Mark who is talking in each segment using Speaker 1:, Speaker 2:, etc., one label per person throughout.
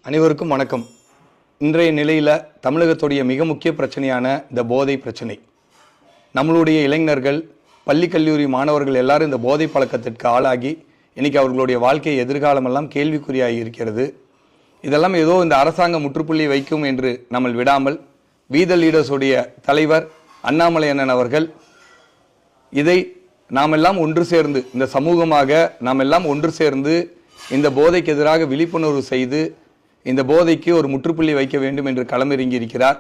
Speaker 1: அனைவருக்கும் வணக்கம். இன்றைய நிலையில் தமிழகத்துடைய மிக முக்கிய பிரச்சனையான இந்த போதை பிரச்சனை. நம்மளுடைய இளைஞர்கள், பள்ளி கல்லூரி மாணவர்கள் எல்லாரும் இந்த போதை பழக்கத்திற்கு ஆளாகி இன்னைக்கு அவர்களுடைய வாழ்க்கை எதிர்காலமெல்லாம் கேள்விக்குறியாகி இருக்கிறது. இதெல்லாம் ஏதோ இந்த அரசாங்கம் முற்றுப்புள்ளி வைக்கும் என்று நம்ம விடாமல் வீத லீடர்ஸுடைய தலைவர் அண்ணாமலை அண்ணன் அவர்கள் இதை நாமெல்லாம் ஒன்று சேர்ந்து, இந்த சமூகமாக நாம் எல்லாம் ஒன்று சேர்ந்து இந்த போதைக்கு எதிராக விழிப்புணர்வு செய்து இந்த போதைக்கு ஒரு முற்றுப்புள்ளி வைக்க வேண்டும் என்று களமிறங்கி இருக்கிறார்.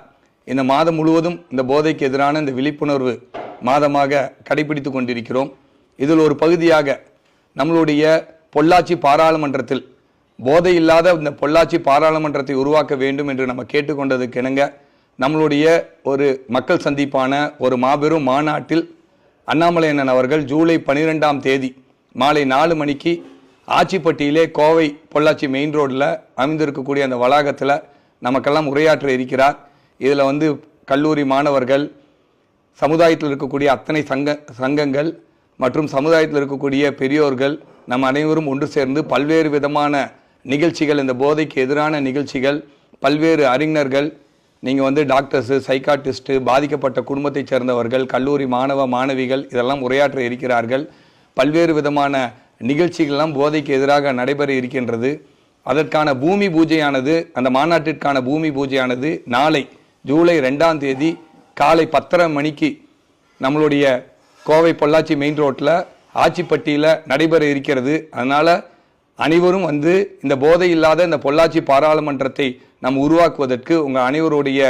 Speaker 1: இந்த மாதம் முழுவதும் இந்த போதைக்கு எதிரான இந்த விழிப்புணர்வு மாதமாக கடைபிடித்து கொண்டிருக்கிறோம். இதில் ஒரு பகுதியாக நம்மளுடைய பொள்ளாச்சி பாராளுமன்றத்தில் போதை இல்லாத இந்த பொள்ளாச்சி பாராளுமன்றத்தை உருவாக்க வேண்டும் என்று நம்ம கேட்டுக்கொண்டதுக்கு இணங்க நம்மளுடைய ஒரு மக்கள் சந்திப்பான ஒரு மாபெரும் மாநாட்டில் அண்ணாமலை அண்ணன் அவர்கள் ஜூலை 12ஆம் தேதி மாலை 4 மணிக்கு ஆச்சிப்பட்டியிலே கோவை பொள்ளாச்சி மெயின் ரோடில் அமைந்திருக்கக்கூடிய அந்த வளாகத்தில் நமக்கெல்லாம் உரையாற்ற இருக்கிறார். இதில் கல்லூரி மாணவர்கள், சமுதாயத்தில் இருக்கக்கூடிய அத்தனை சங்கங்கள் மற்றும் சமுதாயத்தில் இருக்கக்கூடிய பெரியோர்கள் நம் அனைவரும் ஒன்று சேர்ந்து பல்வேறு விதமான நிகழ்ச்சிகள், இந்த போதைக்கு எதிரான நிகழ்ச்சிகள், பல்வேறு அறிஞர்கள், நீங்கள் டாக்டர்ஸு, சைக்காட்டிஸ்ட்டு, பாதிக்கப்பட்ட குடும்பத்தைச் சேர்ந்தவர்கள், கல்லூரி மாணவ மாணவிகள் இதெல்லாம் உரையாற்ற இருக்கிறார்கள். பல்வேறு விதமான நிகழ்ச்சிகள்லாம் போதைக்கு எதிராக நடைபெற இருக்கின்றது. அதற்கான பூமி பூஜையானது, அந்த மாநாட்டிற்கான பூமி பூஜையானது நாளை ஜூலை 2ஆம் தேதி காலை 10:30 மணிக்கு நம்மளுடைய கோவை பொள்ளாச்சி மெயின் ரோட்டில் ஆச்சிப்பட்டியில் நடைபெற இருக்கிறது. அதனால் அனைவரும் இந்த போதை இல்லாத இந்த பொள்ளாச்சி பாராளுமன்றத்தை நாம் உருவாக்குவதற்கு உங்கள் அனைவருடைய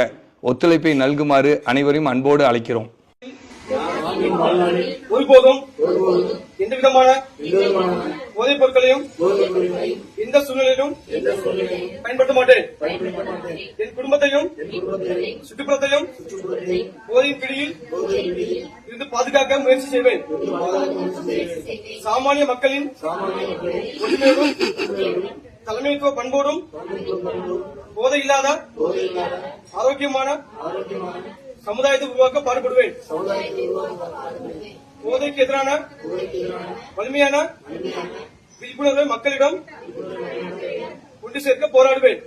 Speaker 1: ஒத்துழைப்பை நல்குமாறு அனைவரையும் அன்போடு அழைக்கிறோம்.
Speaker 2: ஒருபோதும் எந்த விதமான போதைப் பொருட்களையும் எந்த சூழ்நிலையிலும் பயன்படுத்த மாட்டேன். என் குடும்பத்தையும் சுற்றுப்புறத்தையும் போதையின் பிடியில் இருந்து பாதுகாக்க முயற்சி செய்வேன். சாமானிய மக்களின் ஒற்றுமையோடும் தலைமைத்துவ பண்போடும் போதை இல்லாத ஆரோக்கியமான சமுதாயத்தை உருவாக்க பாடுபடுவேன். போதைக்கு எதிரான வலிமையான விழிப்புணர்வை மக்களிடம் கொண்டு சேர்க்க போராடுவேன்.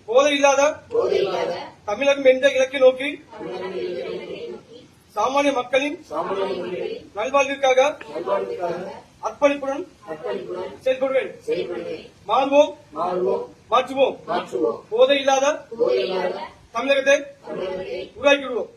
Speaker 2: போதை இல்லாத தமிழகம் என்ற இலக்கை நோக்கி சாமானிய மக்களின் நல்வாழ்விற்காக அர்ப்பணிப்புடன் செயல்படுவேன். மாறுவோம், மாற்றுவோம். போதை இல்லாத தமிழகத்தை உருவாக்கிவிடுவோம்.